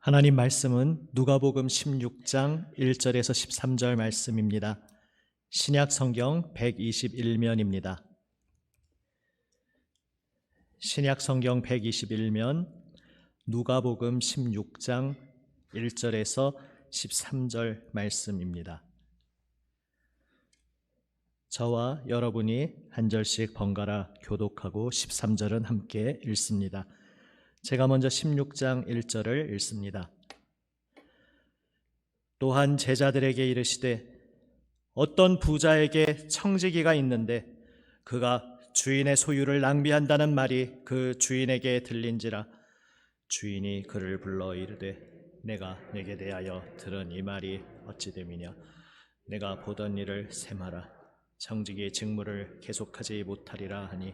하나님 말씀은 누가복음 16장 1절에서 13절 말씀입니다. 신약 성경 121면입니다. 신약 성경 121면 누가복음 16장 1절에서 13절 말씀입니다. 저와 여러분이 한 절씩 번갈아 교독하고 13절은 함께 읽습니다. 제가 먼저 16장 1절을 읽습니다. 또한 제자들에게 이르시되 어떤 부자에게 청지기가 있는데 그가 주인의 소유를 낭비한다는 말이 그 주인에게 들린지라. 주인이 그를 불러 이르되 내가 내게 대하여 들은 이 말이 어찌 됨이냐. 내가 보던 일을 세마라. 청지기의 직무를 계속하지 못하리라 하니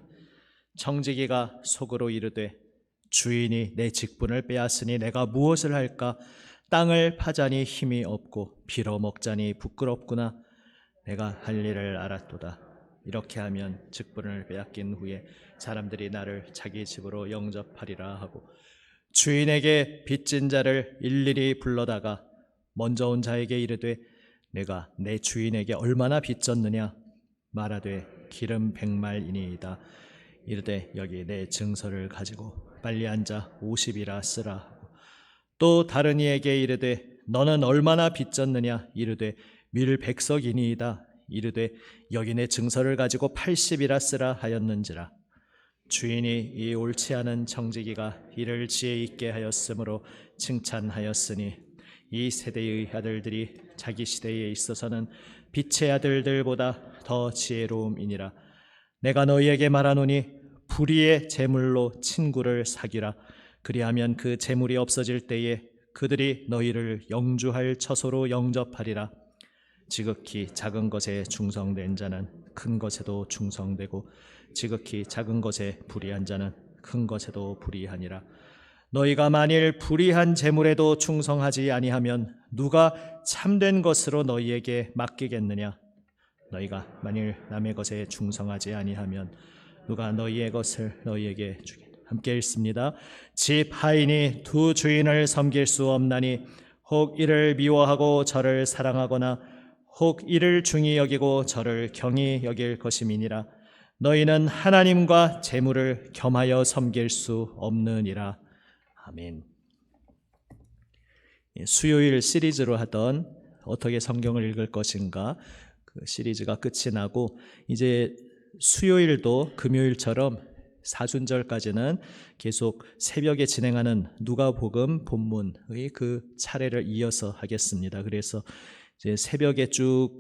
청지기가 속으로 이르되 주인이 내 직분을 빼앗으니 내가 무엇을 할까? 땅을 파자니 힘이 없고 빌어먹자니 부끄럽구나. 내가 할 일을 알았도다. 이렇게 하면 직분을 빼앗긴 후에 사람들이 나를 자기 집으로 영접하리라 하고 주인에게 빚진 자를 일일이 불러다가 먼저 온 자에게 이르되 내가 내 주인에게 얼마나 빚졌느냐? 말하되 기름 100말이니이다. 이르되 여기 내 증서를 가지고 빨리 앉아 50이라 쓰라 하고 또 다른 이에게 이르되 너는 얼마나 빚졌느냐? 이르되 밀 100석이니이다. 이르되 여기 내 증서를 가지고 80이라 쓰라 하였는지라. 주인이 이 옳지 않은 청지기가 이를 지혜 있게 하였으므로 칭찬하였으니 이 세대의 아들들이 자기 시대에 있어서는 빛의 아들들보다 더 지혜로움이니라. 내가 너희에게 말하노니 불의의 재물로 친구를 사귀라. 그리하면 그 재물이 없어질 때에 그들이 너희를 영주할 처소로 영접하리라. 지극히 작은 것에 충성된 자는 큰 것에도 충성되고 지극히 작은 것에 불의한 자는 큰 것에도 불의하니라. 너희가 만일 불의한 재물에도 충성하지 아니하면 누가 참된 것으로 너희에게 맡기겠느냐? 너희가 만일 남의 것에 충성하지 아니하면 누가 너희의 것을 너희에게 주겠느냐? 함께 읽습니다. 집 하인이 두 주인을 섬길 수 없나니 혹 이를 미워하고 저를 사랑하거나 혹 이를 중히 여기고 저를 경히 여길 것임이니라. 너희는 하나님과 재물을 겸하여 섬길 수 없느니라. 아멘. 수요일 시리즈로 하던 어떻게 성경을 읽을 것인가 그 시리즈가 끝이 나고 이제 수요일도 금요일처럼 사순절까지는 계속 새벽에 진행하는 누가복음 본문의 그 차례를 이어서 하겠습니다. 그래서 이제 새벽에 쭉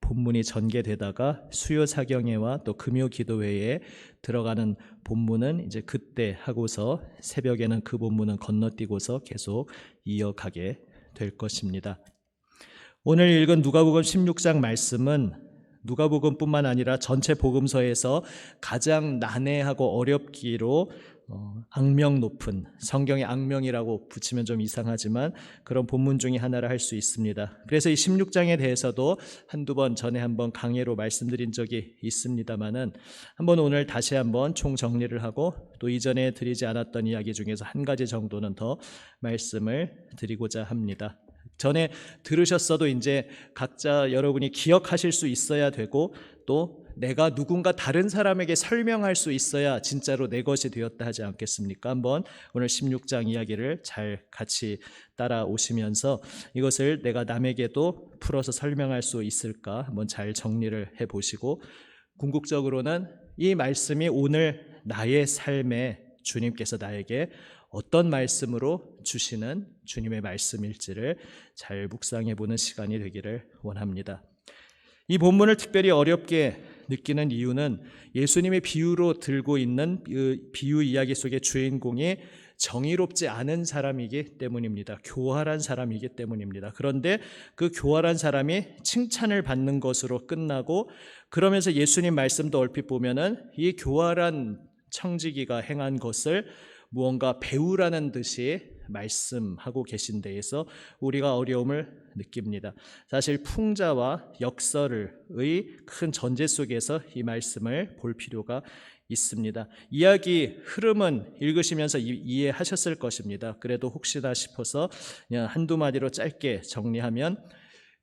본문이 전개되다가 수요 사경회와 또 금요 기도회에 들어가는 본문은 이제 그때 하고서 새벽에는 그 본문은 건너뛰고서 계속 이어가게 될 것입니다. 오늘 읽은 누가복음 16장 말씀은 누가복음뿐만 아니라 전체 복음서에서 가장 난해하고 어렵기로 악명 높은, 성경의 악명이라고 붙이면 좀 이상하지만 그런 본문 중에 하나를 할 수 있습니다. 그래서 이 16장에 대해서도 한두 번 전에 한번 강해로 말씀드린 적이 있습니다만은 한번 오늘 다시 한번 총정리를 하고 또 이전에 드리지 않았던 이야기 중에서 한 가지 정도는 더 말씀을 드리고자 합니다. 전에 들으셨어도 이제 각자 여러분이 기억하실 수 있어야 되고 또 내가 누군가 다른 사람에게 설명할 수 있어야 진짜로 내 것이 되었다 하지 않겠습니까? 한번 오늘 16장 이야기를 잘 같이 따라오시면서 이것을 내가 남에게도 풀어서 설명할 수 있을까 한번 잘 정리를 해보시고 궁극적으로는 이 말씀이 오늘 나의 삶에 주님께서 나에게 어떤 말씀으로 주시는 주님의 말씀일지를 잘 묵상해보는 시간이 되기를 원합니다. 이 본문을 특별히 어렵게 느끼는 이유는 예수님의 비유로 들고 있는 비유 이야기 속의 주인공이 정의롭지 않은 사람이기 때문입니다. 교활한 사람이기 때문입니다. 그런데 그 교활한 사람이 칭찬을 받는 것으로 끝나고 그러면서 예수님 말씀도 얼핏 보면은 이 교활한 청지기가 행한 것을 무언가 배우라는 듯이 말씀하고 계신 데에서 우리가 어려움을 느낍니다. 사실 풍자와 역설의 큰 전제 속에서 이 말씀을 볼 필요가 있습니다. 이야기 흐름은 읽으시면서 이해하셨을 것입니다. 그래도 혹시나 싶어서 그냥 한두 마디로 짧게 정리하면,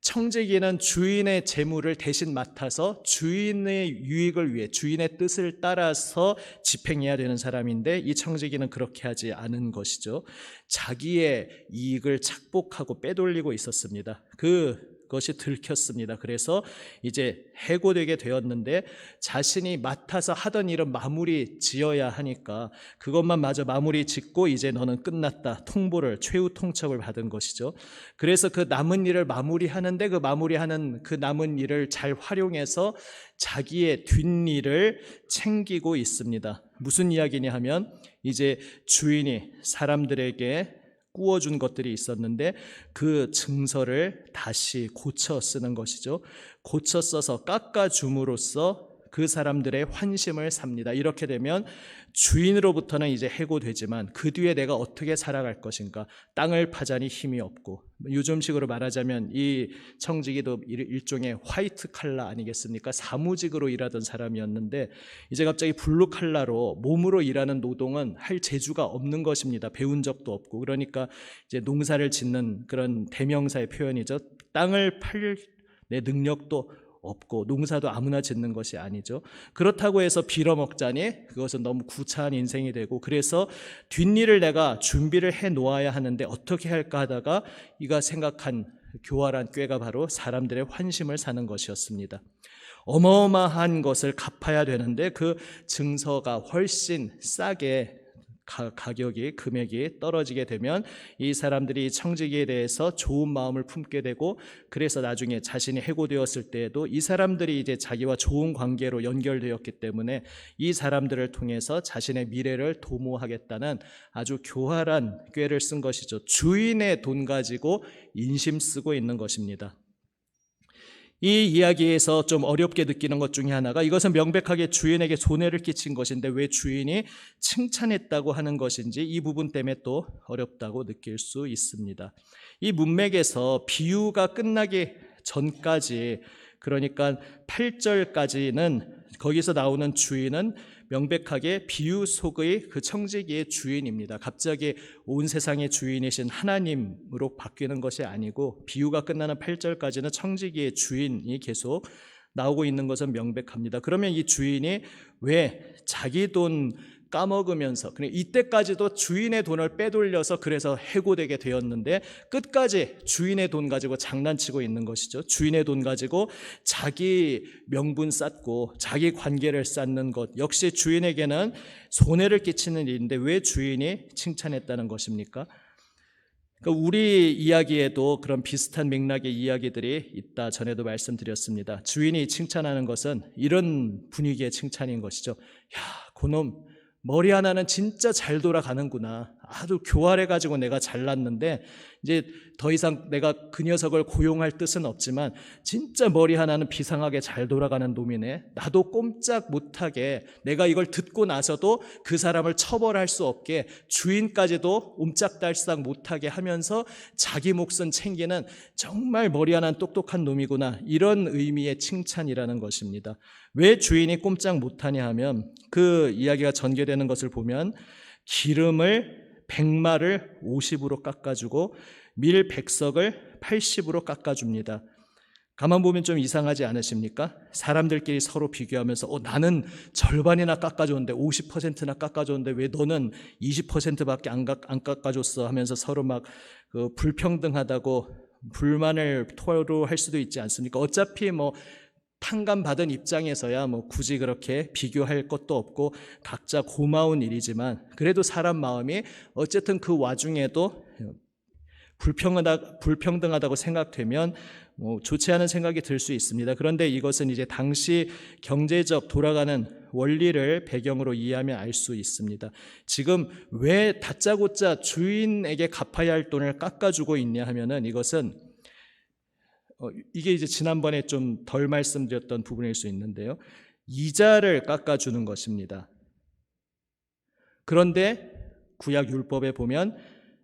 청지기는 주인의 재물을 대신 맡아서 주인의 유익을 위해 주인의 뜻을 따라서 집행해야 되는 사람인데, 이 청지기는 그렇게 하지 않은 것이죠. 자기의 이익을 착복하고 빼돌리고 있었습니다. 그것이 들켰습니다. 그래서 이제 해고되게 되었는데, 자신이 맡아서 하던 일은 마무리 지어야 하니까 그것만 마저 마무리 짓고 이제 너는 끝났다, 통보를, 최후 통첩을 받은 것이죠. 그래서 그 남은 일을 마무리하는데, 그 마무리하는 그 남은 일을 잘 활용해서 자기의 뒷일을 챙기고 있습니다. 무슨 이야기냐 하면, 이제 주인이 사람들에게 꾸어준 것들이 있었는데 그 증서를 다시 고쳐 쓰는 것이죠. 고쳐 써서 깎아줌으로써 그 사람들의 환심을 삽니다. 이렇게 되면 주인으로부터는 이제 해고되지만 그 뒤에 내가 어떻게 살아갈 것인가, 땅을 파자니 힘이 없고, 요즘식으로 말하자면 이 청지기도 일종의 화이트 칼라 아니겠습니까? 사무직으로 일하던 사람이었는데 이제 갑자기 블루 칼라로 몸으로 일하는 노동은 할 재주가 없는 것입니다. 배운 적도 없고. 그러니까 이제 농사를 짓는 그런 대명사의 표현이죠. 땅을 팔 내 능력도 없고 농사도 아무나 짓는 것이 아니죠. 그렇다고 해서 빌어먹자니 그것은 너무 구차한 인생이 되고, 그래서 뒷일을 내가 준비를 해 놓아야 하는데 어떻게 할까 하다가 이가 생각한 교활한 꾀가 바로 사람들의 환심을 사는 것이었습니다. 어마어마한 것을 갚아야 되는데 그 증서가 훨씬 싸게 가격이, 금액이 떨어지게 되면 이 사람들이 청지기에 대해서 좋은 마음을 품게 되고, 그래서 나중에 자신이 해고되었을 때에도 이 사람들이 이제 자기와 좋은 관계로 연결되었기 때문에 이 사람들을 통해서 자신의 미래를 도모하겠다는 아주 교활한 꾀를 쓴 것이죠. 주인의 돈 가지고 인심 쓰고 있는 것입니다. 이 이야기에서 좀 어렵게 느끼는 것 중에 하나가, 이것은 명백하게 주인에게 손해를 끼친 것인데 왜 주인이 칭찬했다고 하는 것인지, 이 부분 때문에 또 어렵다고 느낄 수 있습니다. 이 문맥에서 비유가 끝나기 전까지, 그러니까 8절까지는 거기서 나오는 주인은 명백하게 비유 속의 그 청지기의 주인입니다. 갑자기 온 세상의 주인이신 하나님으로 바뀌는 것이 아니고, 비유가 끝나는 8절까지는 청지기의 주인이 계속 나오고 있는 것은 명백합니다. 그러면 이 주인이 왜 자기 돈 까먹으면서, 그냥 이때까지도 주인의 돈을 빼돌려서 그래서 해고되게 되었는데 끝까지 주인의 돈 가지고 장난치고 있는 것이죠. 주인의 돈 가지고 자기 명분 쌓고 자기 관계를 쌓는 것 역시 주인에게는 손해를 끼치는 일인데 왜 주인이 칭찬했다는 것입니까? 그러니까 우리 이야기에도 그런 비슷한 맥락의 이야기들이 있다, 전에도 말씀드렸습니다. 주인이 칭찬하는 것은 이런 분위기의 칭찬인 것이죠. 야, 그놈 머리 하나는 진짜 잘 돌아가는구나. 아주 교활해가지고 내가 잘났는데 이제 더 이상 내가 그 녀석을 고용할 뜻은 없지만 진짜 머리 하나는 비상하게 잘 돌아가는 놈이네. 나도 꼼짝 못하게, 내가 이걸 듣고 나서도 그 사람을 처벌할 수 없게 주인까지도 옴짝달싹 못하게 하면서 자기 몫은 챙기는 정말 머리 하나는 똑똑한 놈이구나, 이런 의미의 칭찬이라는 것입니다. 왜 주인이 꼼짝 못하냐 하면 그 이야기가 전개되는 것을 보면 기름을 100마를 50으로 깎아주고 밀 100석을 80으로 깎아줍니다. 가만 보면 좀 이상하지 않으십니까? 사람들끼리 서로 비교하면서 나는 절반이나 깎아줬는데 50%나 깎아줬는데 왜 너는 20%밖에 안 깎아줬어 하면서 서로 막 불평등하다고 불만을 토로할 수도 있지 않습니까? 어차피 탕감받은 입장에서야 굳이 그렇게 비교할 것도 없고 각자 고마운 일이지만, 그래도 사람 마음이 어쨌든 그 와중에도 불평등하다고 생각되면 좋지 않은 생각이 들 수 있습니다. 그런데 이것은 이제 당시 경제적 돌아가는 원리를 배경으로 이해하면 알 수 있습니다. 지금 왜 다짜고짜 주인에게 갚아야 할 돈을 깎아주고 있냐 하면은, 이것은 이게 이제 지난번에 좀 덜 말씀드렸던 부분일 수 있는데요. 이자를 깎아주는 것입니다. 그런데 구약 율법에 보면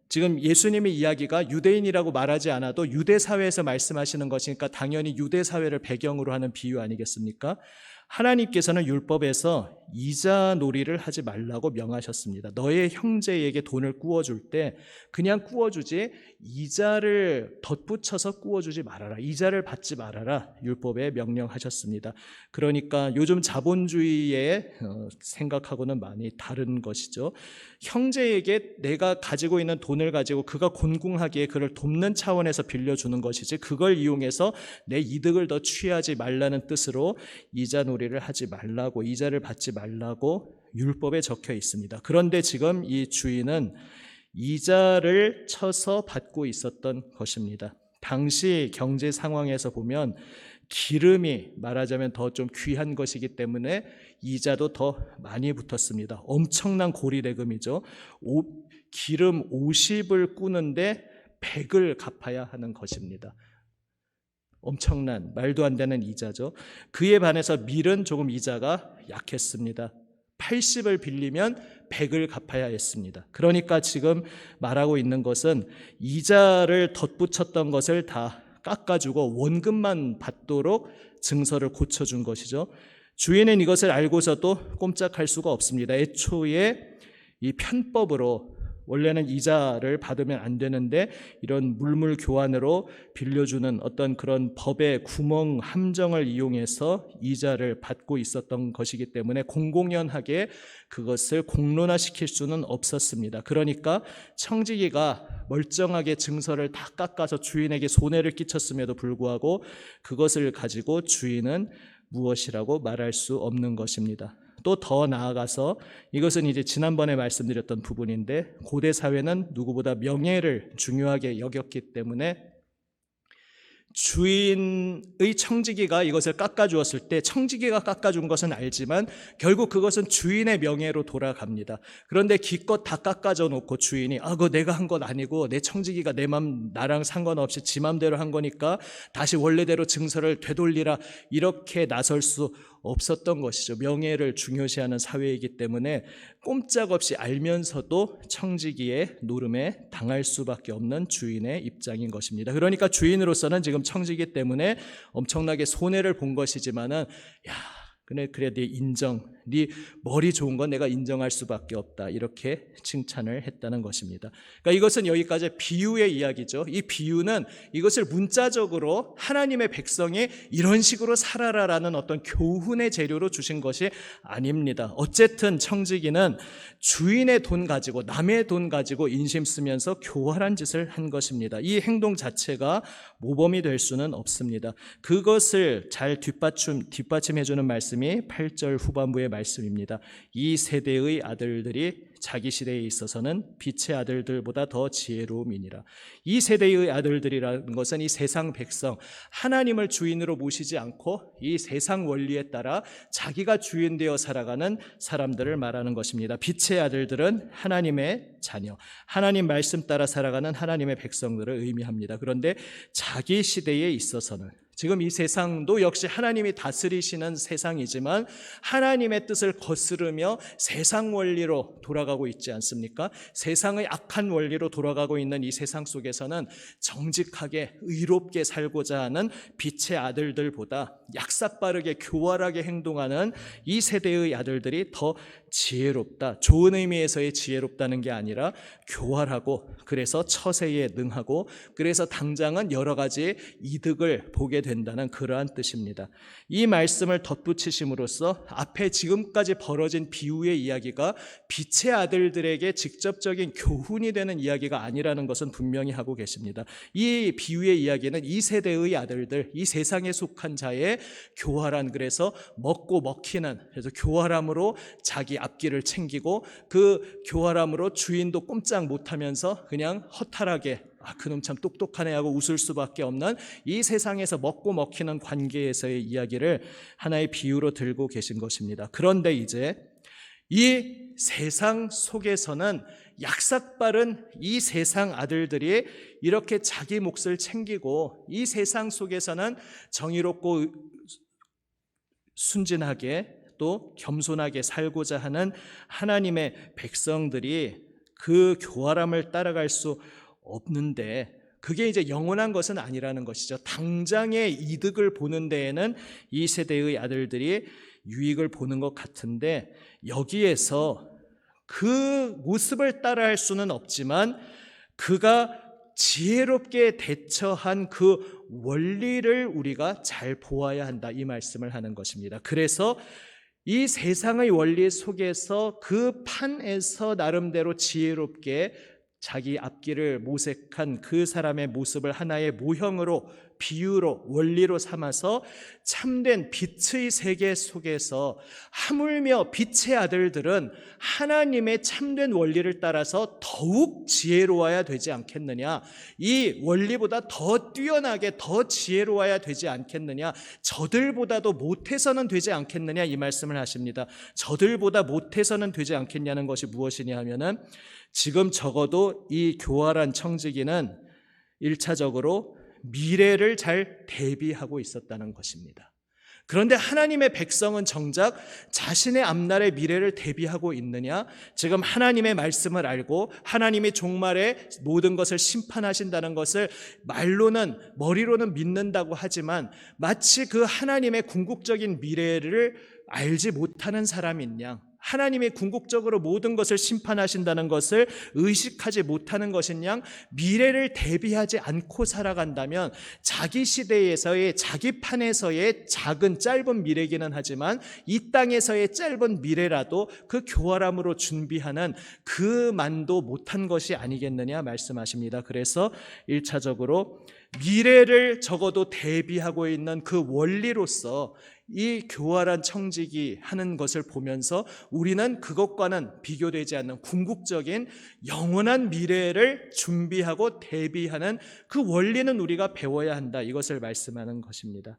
지금 예수님의 이야기가 유대인이라고 말하지 않아도 유대 사회에서 말씀하시는 것이니까 당연히 유대 사회를 배경으로 하는 비유 아니겠습니까? 하나님께서는 율법에서 이자 놀이를 하지 말라고 명하셨습니다. 너의 형제에게 돈을 꾸어줄 때 그냥 꾸어주지 이자를 덧붙여서 꾸어주지 말아라. 이자를 받지 말아라. 율법에 명령하셨습니다. 그러니까 요즘 자본주의의 생각하고는 많이 다른 것이죠. 형제에게 내가 가지고 있는 돈을 가지고 그가 곤궁하기에 그를 돕는 차원에서 빌려주는 것이지 그걸 이용해서 내 이득을 더 취하지 말라는 뜻으로 이자 놀이를 하지 말라고, 이자를 받지 말라고 율법에 적혀 있습니다. 그런데 지금 이 주인은 이자를 쳐서 받고 있었던 것입니다. 당시 경제 상황에서 보면 기름이 말하자면 더 좀 귀한 것이기 때문에 이자도 더 많이 붙었습니다. 엄청난 고리대금이죠. 기름 50을 꾸는데 100을 갚아야 하는 것입니다. 엄청난 말도 안 되는 이자죠. 그에 반해서 밀은 조금 이자가 약했습니다. 80을 빌리면 100을 갚아야 했습니다. 그러니까 지금 말하고 있는 것은 이자를 덧붙였던 것을 다 깎아주고 원금만 받도록 증서를 고쳐준 것이죠. 주인은 이것을 알고서도 꼼짝할 수가 없습니다. 애초에 이 편법으로 원래는 이자를 받으면 안 되는데 이런 물물 교환으로 빌려주는 어떤 그런 법의 구멍 함정을 이용해서 이자를 받고 있었던 것이기 때문에 공공연하게 그것을 공론화시킬 수는 없었습니다. 그러니까 청지기가 멀쩡하게 증서를 다 깎아서 주인에게 손해를 끼쳤음에도 불구하고 그것을 가지고 주인은 무엇이라고 말할 수 없는 것입니다. 또 더 나아가서 이것은 이제 지난번에 말씀드렸던 부분인데 고대 사회는 누구보다 명예를 중요하게 여겼기 때문에 주인의 청지기가 이것을 깎아주었을 때 청지기가 깎아준 것은 알지만 결국 그것은 주인의 명예로 돌아갑니다. 그런데 기껏 다 깎아줘 놓고 주인이 그거 내가 한 건 아니고 내 청지기가 내 맘 나랑 상관없이 지 맘대로 한 거니까 다시 원래대로 증서를 되돌리라 이렇게 나설 수 없었던 것이죠. 명예를 중요시하는 사회이기 때문에 꼼짝없이 알면서도 청지기의 노름에 당할 수밖에 없는 주인의 입장인 것입니다. 그러니까 주인으로서는 지금 청지기 때문에 엄청나게 손해를 본 것이지만은 그래 네 인정, 네 머리 좋은 건 내가 인정할 수밖에 없다 이렇게 칭찬을 했다는 것입니다. 그러니까 이것은 여기까지 비유의 이야기죠. 이 비유는 이것을 문자적으로 하나님의 백성이 이런 식으로 살아라라는 어떤 교훈의 재료로 주신 것이 아닙니다. 어쨌든 청지기는 주인의 돈 가지고 남의 돈 가지고 인심 쓰면서 교활한 짓을 한 것입니다. 이 행동 자체가 모범이 될 수는 없습니다. 그것을 잘 뒷받침해주는 말씀이 8절 후반부의 말씀입니다. 이 세대의 아들들이 자기 시대에 있어서는 빛의 아들들보다 더 지혜로움이니라. 이 세대의 아들들이라는 것은 이 세상 백성, 하나님을 주인으로 모시지 않고 이 세상 원리에 따라 자기가 주인 되어 살아가는 사람들을 말하는 것입니다. 빛의 아들들은 하나님의 자녀, 하나님 말씀 따라 살아가는 하나님의 백성들을 의미합니다. 그런데 자기 시대에 있어서는 지금 이 세상도 역시 하나님이 다스리시는 세상이지만 하나님의 뜻을 거스르며 세상 원리로 돌아가고 있지 않습니까? 세상의 악한 원리로 돌아가고 있는 이 세상 속에서는 정직하게 의롭게 살고자 하는 빛의 아들들보다 약삭빠르게 교활하게 행동하는 이 세대의 아들들이 더 지혜롭다. 좋은 의미에서의 지혜롭다는 게 아니라 교활하고 그래서 처세에 능하고 그래서 당장은 여러 가지 이득을 보게 된다는 그러한 뜻입니다. 이 말씀을 덧붙이심으로써 앞에 지금까지 벌어진 비유의 이야기가 빛의 아들들에게 직접적인 교훈이 되는 이야기가 아니라는 것은 분명히 하고 계십니다. 이 비유의 이야기는 이 세대의 아들들, 이 세상에 속한 자의 교활한 그래서 먹고 먹히는 그래서 교활함으로 자기 앞길을 챙기고 그 교활함으로 주인도 꼼짝 못하면서 그냥 허탈하게 그놈 참 똑똑하네 하고 웃을 수밖에 없는 이 세상에서 먹고 먹히는 관계에서의 이야기를 하나의 비유로 들고 계신 것입니다. 그런데 이제 이 세상 속에서는 약삭빠른 이 세상 아들들이 이렇게 자기 몫을 챙기고 이 세상 속에서는 정의롭고 순진하게 또 겸손하게 살고자 하는 하나님의 백성들이 그 교활함을 따라갈 수 없는데 그게 이제 영원한 것은 아니라는 것이죠. 당장의 이득을 보는 데에는 이 세대의 아들들이 유익을 보는 것 같은데, 여기에서 그 모습을 따라할 수는 없지만 그가 지혜롭게 대처한 그 원리를 우리가 잘 보아야 한다, 이 말씀을 하는 것입니다. 그래서 이 세상의 원리 속에서 그 판에서 나름대로 지혜롭게 자기 앞길을 모색한 그 사람의 모습을 하나의 모형으로, 비유로, 원리로 삼아서 참된 빛의 세계 속에서, 하물며 빛의 아들들은 하나님의 참된 원리를 따라서 더욱 지혜로워야 되지 않겠느냐, 이 원리보다 더 뛰어나게 더 지혜로워야 되지 않겠느냐, 저들보다도 못해서는 되지 않겠느냐, 이 말씀을 하십니다. 저들보다 못해서는 되지 않겠냐는 것이 무엇이냐 하면은, 지금 적어도 이 교활한 청지기는 1차적으로 미래를 잘 대비하고 있었다는 것입니다. 그런데 하나님의 백성은 정작 자신의 앞날의 미래를 대비하고 있느냐? 지금 하나님의 말씀을 알고 하나님이 종말에 모든 것을 심판하신다는 것을 말로는, 머리로는 믿는다고 하지만 마치 그 하나님의 궁극적인 미래를 알지 못하는 사람인 양, 하나님이 궁극적으로 모든 것을 심판하신다는 것을 의식하지 못하는 것인 양, 미래를 대비하지 않고 살아간다면 자기 시대에서의, 자기 판에서의 작은 짧은 미래기는 하지만 이 땅에서의 짧은 미래라도 그 교활함으로 준비하는 그 만도 못한 것이 아니겠느냐 말씀하십니다. 그래서 1차적으로 미래를 적어도 대비하고 있는 그 원리로서 이 교활한 청지기 하는 것을 보면서 우리는 그것과는 비교되지 않는 궁극적인 영원한 미래를 준비하고 대비하는 그 원리는 우리가 배워야 한다, 이것을 말씀하는 것입니다.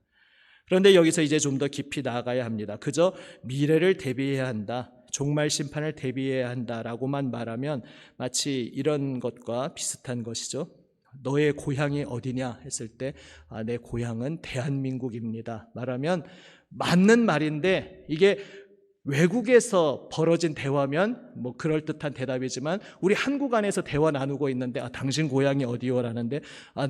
그런데 여기서 이제 좀 더 깊이 나아가야 합니다. 그저 미래를 대비해야 한다, 종말 심판을 대비해야 한다라고만 말하면 마치 이런 것과 비슷한 것이죠. 너의 고향이 어디냐 했을 때 내 고향은 대한민국입니다 말하면 맞는 말인데, 이게 외국에서 벌어진 대화면 뭐 그럴듯한 대답이지만 우리 한국 안에서 대화 나누고 있는데 당신 고향이 어디요? 라는데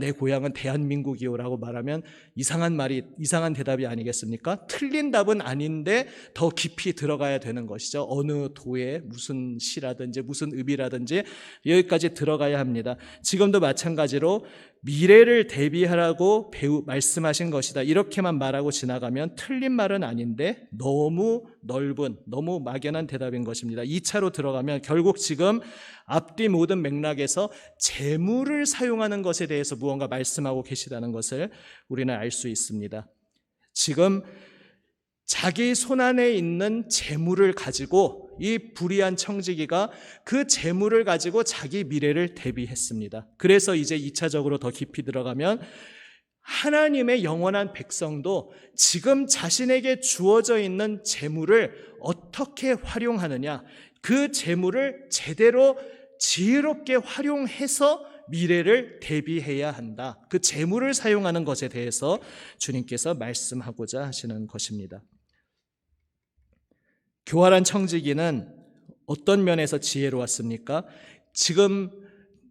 내 고향은 대한민국이요 라고 말하면 이상한 대답이 아니겠습니까? 틀린 답은 아닌데 더 깊이 들어가야 되는 것이죠. 어느 도에 무슨 시라든지 무슨 읍이라든지 여기까지 들어가야 합니다. 지금도 마찬가지로 미래를 대비하라고 말씀하신 것이다, 이렇게만 말하고 지나가면 틀린 말은 아닌데 너무 넓은, 너무 막연한 대답인 것입니다. 2차로 들어가면 결국 지금 앞뒤 모든 맥락에서 재물을 사용하는 것에 대해서 무언가 말씀하고 계시다는 것을 우리는 알 수 있습니다. 지금 자기 손안에 있는 재물을 가지고 이 불의한 청지기가 그 재물을 가지고 자기 미래를 대비했습니다. 그래서 이제 2차적으로 더 깊이 들어가면 하나님의 영원한 백성도 지금 자신에게 주어져 있는 재물을 어떻게 활용하느냐, 그 재물을 제대로 지혜롭게 활용해서 미래를 대비해야 한다, 그 재물을 사용하는 것에 대해서 주님께서 말씀하고자 하시는 것입니다. 교활한 청지기는 어떤 면에서 지혜로웠습니까? 지금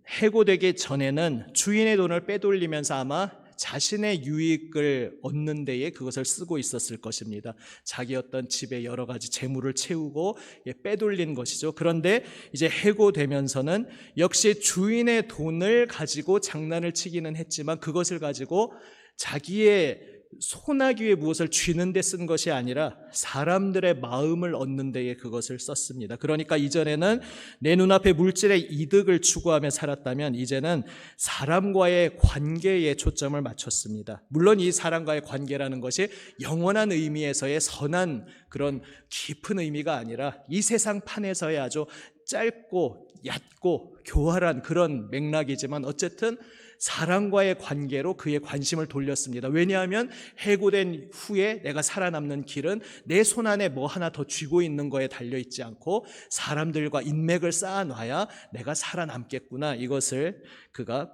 해고되기 전에는 주인의 돈을 빼돌리면서 아마 자신의 유익을 얻는 데에 그것을 쓰고 있었을 것입니다. 자기 어떤 집에 여러 가지 재물을 채우고 빼돌린 것이죠. 그런데 이제 해고되면서는 역시 주인의 돈을 가지고 장난을 치기는 했지만 그것을 가지고 자기의 손아귀 위에 무엇을 쥐는 데 쓴 것이 아니라 사람들의 마음을 얻는 데에 그것을 썼습니다. 그러니까 이전에는 내 눈앞에 물질의 이득을 추구하며 살았다면 이제는 사람과의 관계에 초점을 맞췄습니다. 물론 이 사람과의 관계라는 것이 영원한 의미에서의 선한 그런 깊은 의미가 아니라 이 세상 판에서의 아주 짧고 얕고 교활한 그런 맥락이지만 어쨌든 사람과의 관계로 그의 관심을 돌렸습니다. 왜냐하면 해고된 후에 내가 살아남는 길은 내 손안에 뭐 하나 더 쥐고 있는 거에 달려있지 않고 사람들과 인맥을 쌓아놔야 내가 살아남겠구나, 이것을 그가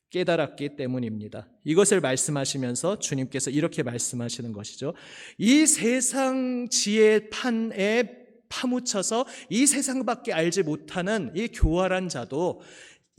깨달았기 때문입니다. 이것을 말씀하시면서 주님께서 이렇게 말씀하시는 것이죠. 이 세상 지혜 판에 파묻혀서 이 세상밖에 알지 못하는 이 교활한 자도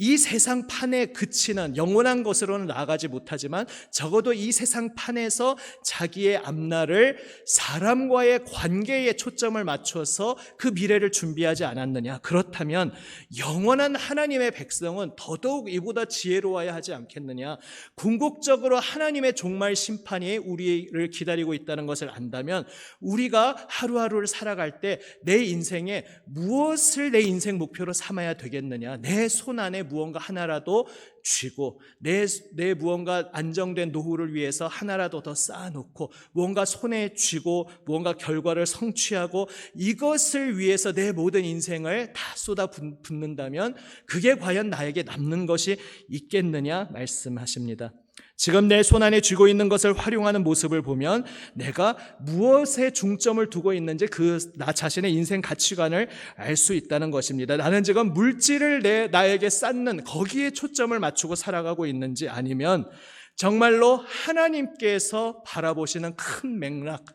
이 세상 판에 그치는 영원한 것으로는 나아가지 못하지만 적어도 이 세상 판에서 자기의 앞날을 사람과의 관계에 초점을 맞춰서 그 미래를 준비하지 않았느냐? 그렇다면 영원한 하나님의 백성은 더더욱 이보다 지혜로워야 하지 않겠느냐? 궁극적으로 하나님의 종말 심판이 우리를 기다리고 있다는 것을 안다면 우리가 하루하루를 살아갈 때 내 인생에 무엇을 내 인생 목표로 삼아야 되겠느냐? 내 손 안에 무언가 하나라도 쥐고 내 무언가 안정된 노후를 위해서 하나라도 더 쌓아놓고 무언가 손에 쥐고 무언가 결과를 성취하고 이것을 위해서 내 모든 인생을 다 쏟아붓는다면 그게 과연 나에게 남는 것이 있겠느냐 말씀하십니다. 지금 내 손 안에 쥐고 있는 것을 활용하는 모습을 보면 내가 무엇에 중점을 두고 있는지 나 자신의 인생 가치관을 알 수 있다는 것입니다. 나는 지금 물질을 나에게 쌓는 거기에 초점을 맞추고 살아가고 있는지 아니면 정말로 하나님께서 바라보시는 큰 맥락,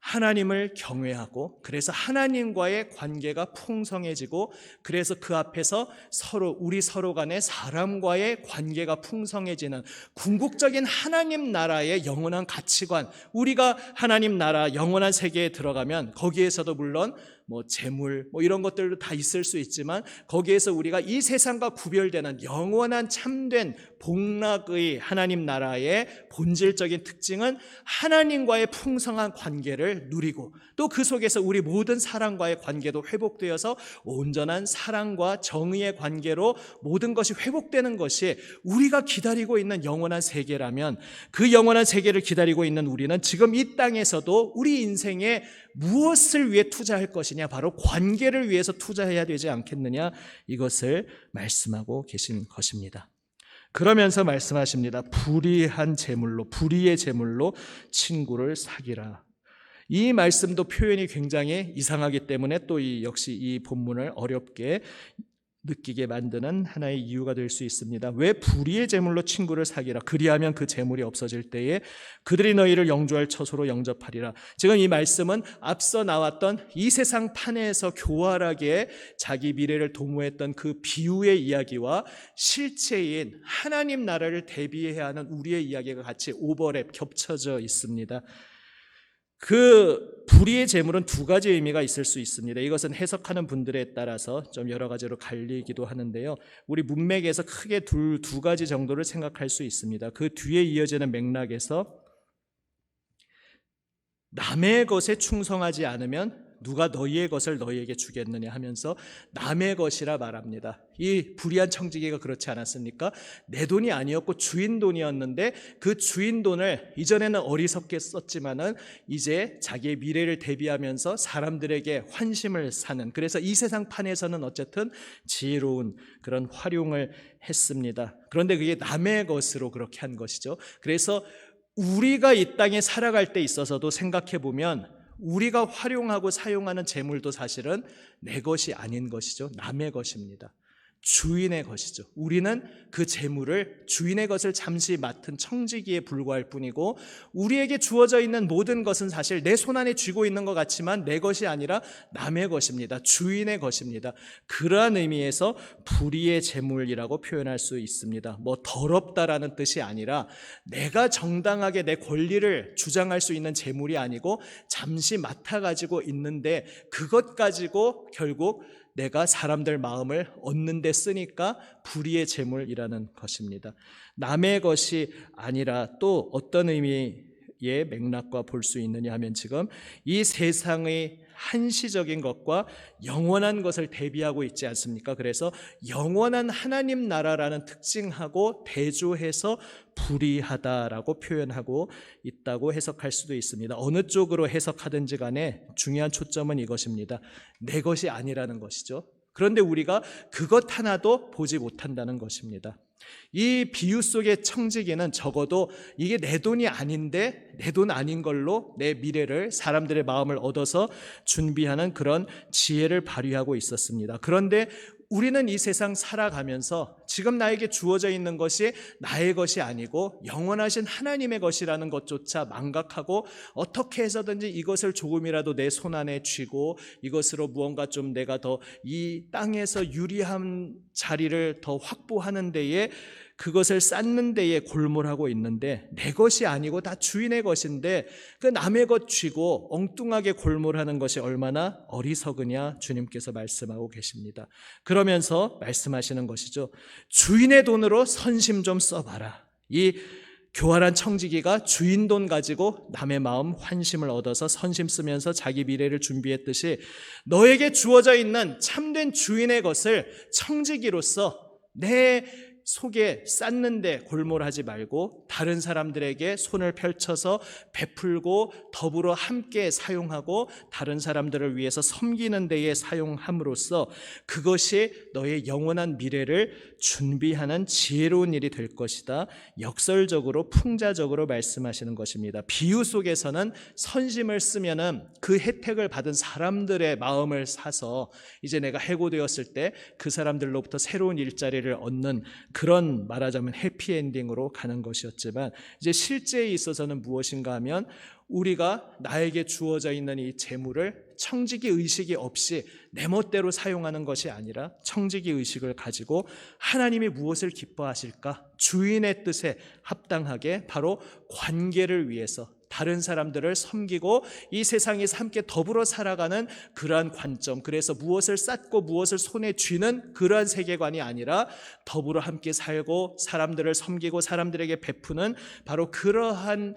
하나님을 경외하고 그래서 하나님과의 관계가 풍성해지고 그래서 그 앞에서 우리 서로 간의 사람과의 관계가 풍성해지는 궁극적인 하나님 나라의 영원한 가치관, 우리가 하나님 나라 영원한 세계에 들어가면 거기에서도 물론 재물 이런 것들도 다 있을 수 있지만 거기에서 우리가 이 세상과 구별되는 영원한 참된 복락의 하나님 나라의 본질적인 특징은 하나님과의 풍성한 관계를 누리고 또 그 속에서 우리 모든 사람과의 관계도 회복되어서 온전한 사랑과 정의의 관계로 모든 것이 회복되는 것이 우리가 기다리고 있는 영원한 세계라면 그 영원한 세계를 기다리고 있는 우리는 지금 이 땅에서도 우리 인생에 무엇을 위해 투자할 것이냐? 바로 관계를 위해서 투자해야 되지 않겠느냐? 이것을 말씀하고 계신 것입니다. 그러면서 말씀하십니다. 불의의 제물로 친구를 사귀라. 이 말씀도 표현이 굉장히 이상하기 때문에 또 역시 이 본문을 어렵게 느끼게 만드는 하나의 이유가 될 수 있습니다. 왜 불의의 제물로 친구를 사귀라? 그리하면 그 제물이 없어질 때에 그들이 너희를 영주할 처소로 영접하리라. 지금 이 말씀은 앞서 나왔던 이 세상 판에서 교활하게 자기 미래를 도모했던 그 비유의 이야기와 실체인 하나님 나라를 대비해야 하는 우리의 이야기가 같이 오버랩 겹쳐져 있습니다. 그 불의의 제물은 두 가지 의미가 있을 수 있습니다. 이것은 해석하는 분들에 따라서 좀 여러 가지로 갈리기도 하는데요. 우리 문맥에서 크게 두 가지 정도를 생각할 수 있습니다. 그 뒤에 이어지는 맥락에서 남의 것에 충성하지 않으면 누가 너희의 것을 너희에게 주겠느냐 하면서 남의 것이라 말합니다. 이 불의한 청지기가 그렇지 않았습니까? 내 돈이 아니었고 주인 돈이었는데 그 주인 돈을 이전에는 어리석게 썼지만은 이제 자기의 미래를 대비하면서 사람들에게 환심을 사는, 그래서 이 세상 판에서는 어쨌든 지혜로운 그런 활용을 했습니다. 그런데 그게 남의 것으로 그렇게 한 것이죠. 그래서 우리가 이 땅에 살아갈 때 있어서도 생각해 보면 우리가 활용하고 사용하는 재물도 사실은 내 것이 아닌 것이죠. 남의 것입니다. 주인의 것이죠. 우리는 그 재물을, 주인의 것을 잠시 맡은 청지기에 불과할 뿐이고 우리에게 주어져 있는 모든 것은 사실 내 손 안에 쥐고 있는 것 같지만 내 것이 아니라 남의 것입니다. 주인의 것입니다. 그러한 의미에서 불의의 재물이라고 표현할 수 있습니다. 더럽다라는 뜻이 아니라 내가 정당하게 내 권리를 주장할 수 있는 재물이 아니고 잠시 맡아가지고 있는데 그것 가지고 결국 내가 사람들 마음을 얻는 데 쓰니까 불의의 재물이라는 것입니다. 남의 것이 아니라 또 어떤 의미의 맥락과 볼 수 있느냐 하면 지금 이 세상의 한시적인 것과 영원한 것을 대비하고 있지 않습니까? 그래서 영원한 하나님 나라라는 특징하고 대조해서 불의하다라고 표현하고 있다고 해석할 수도 있습니다. 어느 쪽으로 해석하든지 간에 중요한 초점은 이것입니다. 내 것이 아니라는 것이죠. 그런데 우리가 그것 하나도 보지 못한다는 것입니다. 이 비유 속의 청지기는 적어도 이게 내 돈이 아닌데 내 돈 아닌 걸로 내 미래를, 사람들의 마음을 얻어서 준비하는 그런 지혜를 발휘하고 있었습니다. 그런데 우리는 이 세상 살아가면서 지금 나에게 주어져 있는 것이 나의 것이 아니고 영원하신 하나님의 것이라는 것조차 망각하고 어떻게 해서든지 이것을 조금이라도 내 손 안에 쥐고 이것으로 무언가 좀 내가 더 이 땅에서 유리한 자리를 더 확보하는 데에, 그것을 쌓는 데에 골몰하고 있는데, 내 것이 아니고 다 주인의 것인데 그 남의 것 쥐고 엉뚱하게 골몰하는 것이 얼마나 어리석으냐 주님께서 말씀하고 계십니다. 그러면서 말씀하시는 것이죠. 주인의 돈으로 선심 좀 써봐라. 이 교활한 청지기가 주인 돈 가지고 남의 마음 환심을 얻어서 선심 쓰면서 자기 미래를 준비했듯이, 너에게 주어져 있는 참된 주인의 것을 청지기로서 내 속에 쌓는데 골몰하지 말고 다른 사람들에게 손을 펼쳐서 베풀고 더불어 함께 사용하고 다른 사람들을 위해서 섬기는 데에 사용함으로써 그것이 너의 영원한 미래를 준비하는 지혜로운 일이 될 것이다. 역설적으로 풍자적으로 말씀하시는 것입니다. 비유 속에서는 선심을 쓰면은 그 혜택을 받은 사람들의 마음을 사서 이제 내가 해고되었을 때 그 사람들로부터 새로운 일자리를 얻는, 그런 말하자면 해피엔딩으로 가는 것이었지만, 이제 실제에 있어서는 무엇인가 하면 우리가 나에게 주어져 있는 이 재물을 청지기 의식이 없이 내 멋대로 사용하는 것이 아니라 청지기 의식을 가지고 하나님이 무엇을 기뻐하실까? 주인의 뜻에 합당하게 바로 관계를 위해서 다른 사람들을 섬기고 이 세상에서 함께 더불어 살아가는 그러한 관점, 그래서 무엇을 쌓고 무엇을 손에 쥐는 그러한 세계관이 아니라 더불어 함께 살고 사람들을 섬기고 사람들에게 베푸는 바로 그러한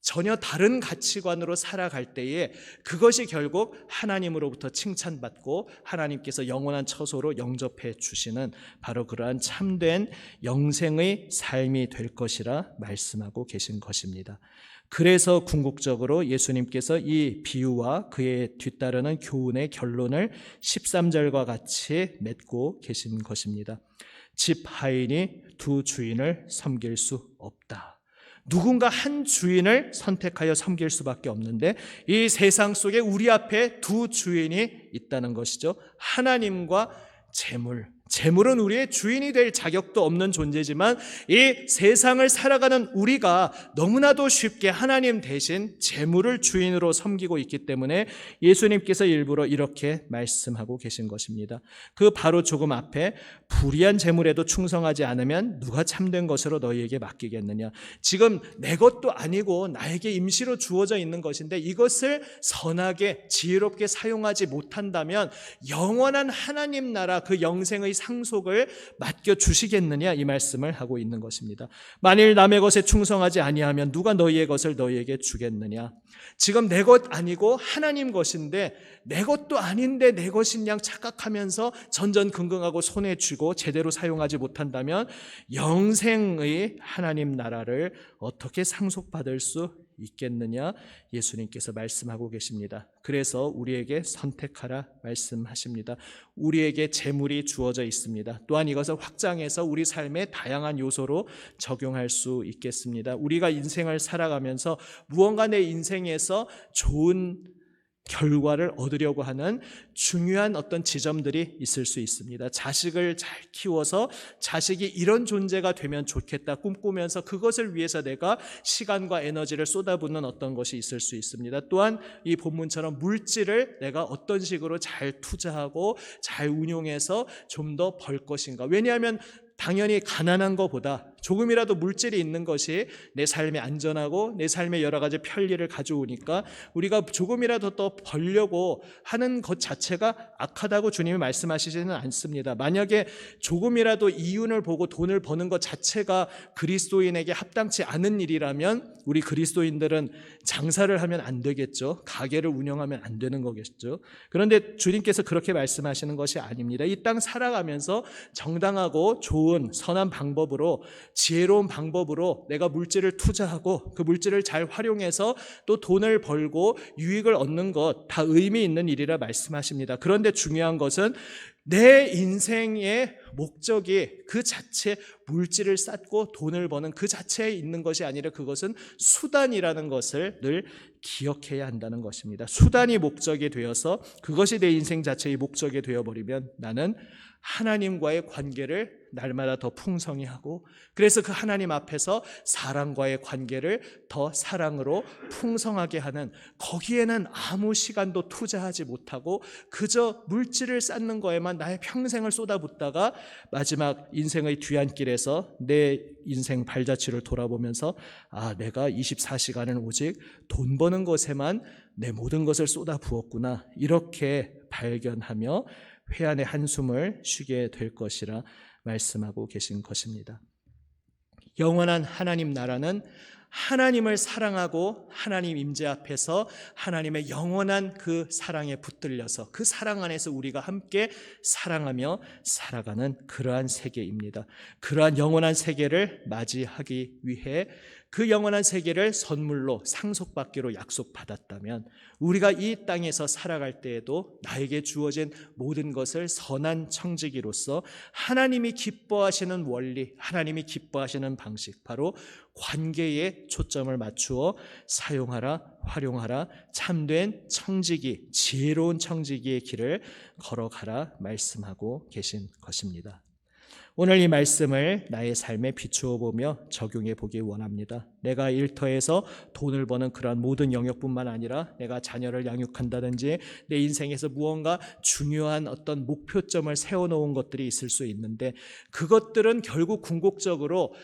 전혀 다른 가치관으로 살아갈 때에 그것이 결국 하나님으로부터 칭찬받고 하나님께서 영원한 처소로 영접해 주시는 바로 그러한 참된 영생의 삶이 될 것이라 말씀하고 계신 것입니다. 그래서 궁극적으로 예수님께서 이 비유와 그에 뒤따르는 교훈의 결론을 13절과 같이 맺고 계신 것입니다. 집 하인이 두 주인을 섬길 수 없다. 누군가 한 주인을 선택하여 섬길 수밖에 없는데 이 세상 속에 우리 앞에 두 주인이 있다는 것이죠. 하나님과 재물. 재물은 우리의 주인이 될 자격도 없는 존재지만 이 세상을 살아가는 우리가 너무나도 쉽게 하나님 대신 재물을 주인으로 섬기고 있기 때문에 예수님께서 일부러 이렇게 말씀하고 계신 것입니다. 그 바로 조금 앞에 불의한 재물에도 충성하지 않으면 누가 참된 것으로 너희에게 맡기겠느냐. 지금 내 것도 아니고 나에게 임시로 주어져 있는 것인데 이것을 선하게 지혜롭게 사용하지 못한다면 영원한 하나님 나라 그 영생의 상속을 맡겨주시겠느냐, 이 말씀을 하고 있는 것입니다. 만일 남의 것에 충성하지 아니하면 누가 너희의 것을 너희에게 주겠느냐. 지금 내 것 아니고 하나님 것인데 내 것도 아닌데 내 것인 양 착각하면서 전전긍긍하고 손에 쥐고 제대로 사용하지 못한다면 영생의 하나님 나라를 어떻게 상속받을 수 있겠느냐, 예수님께서 말씀하고 계십니다. 그래서 우리에게 선택하라 말씀하십니다. 우리에게 재물이 주어져 있습니다. 또한 이것을 확장해서 우리 삶의 다양한 요소로 적용할 수 있겠습니다. 우리가 인생을 살아가면서 무언가 내 인생에서 좋은 결과를 얻으려고 하는 중요한 어떤 지점들이 있을 수 있습니다. 자식을 잘 키워서 자식이 이런 존재가 되면 좋겠다 꿈꾸면서 그것을 위해서 내가 시간과 에너지를 쏟아붓는 어떤 것이 있을 수 있습니다. 또한 이 본문처럼 물질을 내가 어떤 식으로 잘 투자하고 잘 운용해서 좀 더 벌 것인가. 왜냐하면 당연히 가난한 것보다 조금이라도 물질이 있는 것이 내 삶에 안전하고 내 삶에 여러 가지 편리를 가져오니까 우리가 조금이라도 더 벌려고 하는 것 자체가 악하다고 주님이 말씀하시지는 않습니다. 만약에 조금이라도 이윤을 보고 돈을 버는 것 자체가 그리스도인에게 합당치 않은 일이라면 우리 그리스도인들은 장사를 하면 안 되겠죠. 가게를 운영하면 안 되는 거겠죠. 그런데 주님께서 그렇게 말씀하시는 것이 아닙니다. 이 땅 살아가면서 정당하고 좋은 선한 방법으로, 지혜로운 방법으로 내가 물질을 투자하고 그 물질을 잘 활용해서 또 돈을 벌고 유익을 얻는 것 다 의미 있는 일이라 말씀하십니다. 그런데 중요한 것은 내 인생의 목적이 그 자체 물질을 쌓고 돈을 버는 그 자체에 있는 것이 아니라 그것은 수단이라는 것을 늘 기억해야 한다는 것입니다. 수단이 목적이 되어서 그것이 내 인생 자체의 목적이 되어버리면 나는 하나님과의 관계를 날마다 더 풍성히 하고, 그래서 그 하나님 앞에서 사랑과의 관계를 더 사랑으로 풍성하게 하는, 거기에는 아무 시간도 투자하지 못하고 그저 물질을 쌓는 거에만 나의 평생을 쏟아붓다가 마지막 인생의 뒤안길에서 내 인생 발자취를 돌아보면서 내가 24시간을 오직 돈 버는 것에만 내 모든 것을 쏟아부었구나, 이렇게 발견하며 회한의 한숨을 쉬게 될 것이라 말씀하고 계신 것입니다. 영원한 하나님 나라는 하나님을 사랑하고 하나님 임재 앞에서 하나님의 영원한 그 사랑에 붙들려서 그 사랑 안에서 우리가 함께 사랑하며 살아가는 그러한 세계입니다. 그러한 영원한 세계를 맞이하기 위해 그 영원한 세계를 선물로 상속받기로 약속받았다면 우리가 이 땅에서 살아갈 때에도 나에게 주어진 모든 것을 선한 청지기로서 하나님이 기뻐하시는 원리, 하나님이 기뻐하시는 방식, 바로 관계에 초점을 맞추어 사용하라, 활용하라, 참된 청지기, 지혜로운 청지기의 길을 걸어가라 말씀하고 계신 것입니다. 오늘 이 말씀을 나의 삶에 비추어 보며 적용해 보기 원합니다. 내가 일터에서 돈을 버는 그러한 모든 영역뿐만 아니라 내가 자녀를 양육한다든지 내 인생에서 무언가 중요한 어떤 목표점을 세워놓은 것들이 있을 수 있는데, 그것들은 결국 궁극적으로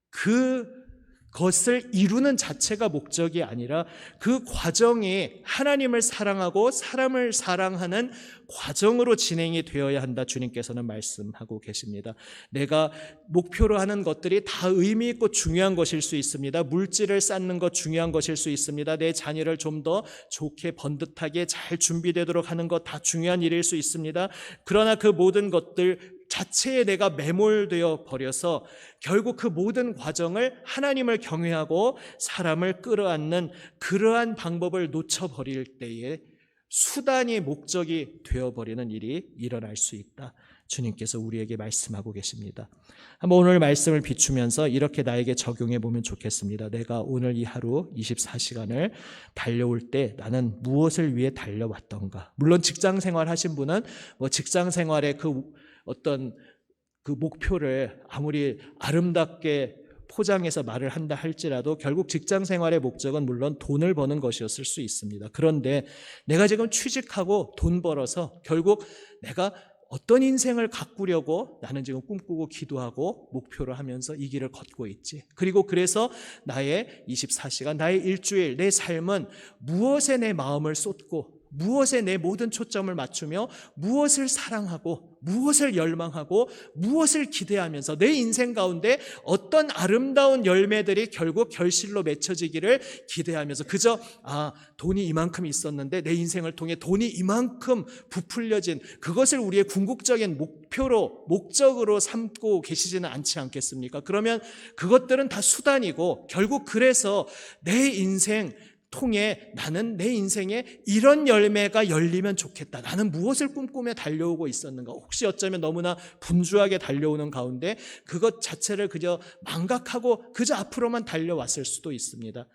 그것을 이루는 자체가 목적이 아니라 그 과정이 하나님을 사랑하고 사람을 사랑하는 과정으로 진행이 되어야 한다, 주님께서는 말씀하고 계십니다. 내가 목표로 하는 것들이 다 의미 있고 중요한 것일 수 있습니다. 물질을 쌓는 것 중요한 것일 수 있습니다. 내 자녀를 좀 더 좋게 번듯하게 잘 준비되도록 하는 것 다 중요한 일일 수 있습니다. 그러나 그 모든 것들 자체에 내가 매몰되어 버려서 결국 그 모든 과정을 하나님을 경외하고 사람을 끌어안는 그러한 방법을 놓쳐버릴 때에 수단이 목적이 되어버리는 일이 일어날 수 있다, 주님께서 우리에게 말씀하고 계십니다. 한번 오늘 말씀을 비추면서 이렇게 나에게 적용해 보면 좋겠습니다. 내가 오늘 이 하루 24시간을 달려올 때 나는 무엇을 위해 달려왔던가. 물론 직장 생활 하신 분은 직장 생활의 그 어떤 그 목표를 아무리 아름답게 포장해서 말을 한다 할지라도 결국 직장 생활의 목적은 물론 돈을 버는 것이었을 수 있습니다. 그런데 내가 지금 취직하고 돈 벌어서 결국 내가 어떤 인생을 가꾸려고 나는 지금 꿈꾸고 기도하고 목표를 하면서 이 길을 걷고 있지. 그리고 그래서 나의 24시간, 나의 일주일, 내 삶은 무엇에 내 마음을 쏟고 무엇에 내 모든 초점을 맞추며 무엇을 사랑하고 무엇을 열망하고 무엇을 기대하면서 내 인생 가운데 어떤 아름다운 열매들이 결국 결실로 맺혀지기를 기대하면서 그저 돈이 이만큼 있었는데 내 인생을 통해 돈이 이만큼 부풀려진 그것을 우리의 궁극적인 목적으로 삼고 계시지는 않지 않겠습니까? 그러면 그것들은 다 수단이고 결국 그래서 내 인생 통해 나는 내 인생에 이런 열매가 열리면 좋겠다. 나는 무엇을 꿈꾸며 달려오고 있었는가? 혹시 어쩌면 너무나 분주하게 달려오는 가운데 그것 자체를 그저 망각하고 그저 앞으로만 달려왔을 수도 있습니다.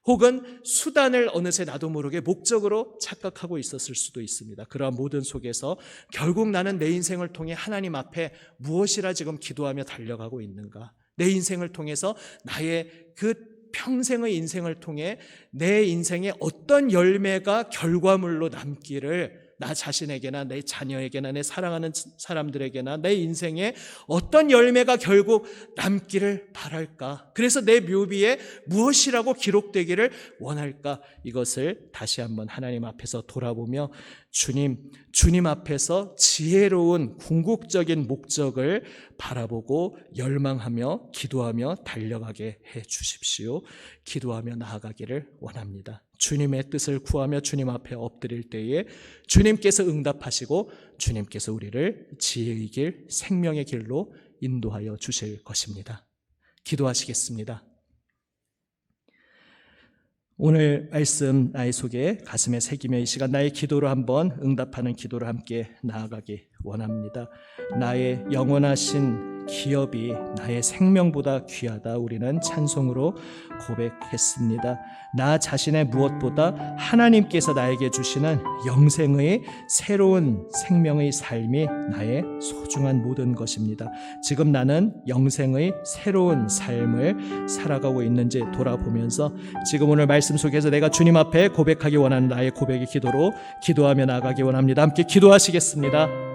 혹은 수단을 어느새 나도 모르게 목적으로 착각하고 있었을 수도 있습니다. 그러한 모든 속에서 결국 나는 내 인생을 통해 하나님 앞에 무엇이라 지금 기도하며 달려가고 있는가? 내 인생을 통해서 나의 그 평생의 인생을 통해 내 인생에 어떤 열매가 결과물로 남기를 나 자신에게나 내 자녀에게나 내 사랑하는 사람들에게나 내 인생에 어떤 열매가 결국 남기를 바랄까? 그래서 내 묘비에 무엇이라고 기록되기를 원할까? 이것을 다시 한번 하나님 앞에서 돌아보며 주님 앞에서 지혜로운 궁극적인 목적을 바라보고 열망하며 기도하며 달려가게 해 주십시오. 기도하며 나아가기를 원합니다. 주님의 뜻을 구하며 주님 앞에 엎드릴 때에 주님께서 응답하시고 주님께서 우리를 지혜의 길, 생명의 길로 인도하여 주실 것입니다. 기도하시겠습니다. 오늘 말씀 나의 속에 가슴에 새기며 이 시간 나의 기도로 한번 응답하는 기도로 함께 나아가기 원합니다. 나의 영원하신 기업이 나의 생명보다 귀하다. 우리는 찬송으로 고백했습니다. 나 자신의 무엇보다 하나님께서 나에게 주시는 영생의 새로운 생명의 삶이 나의 소중한 모든 것입니다. 지금 나는 영생의 새로운 삶을 살아가고 있는지 돌아보면서 지금 오늘 말씀 속에서 내가 주님 앞에 고백하기 원하는 나의 고백의 기도로 기도하며 나아가기 원합니다. 함께 기도하시겠습니다.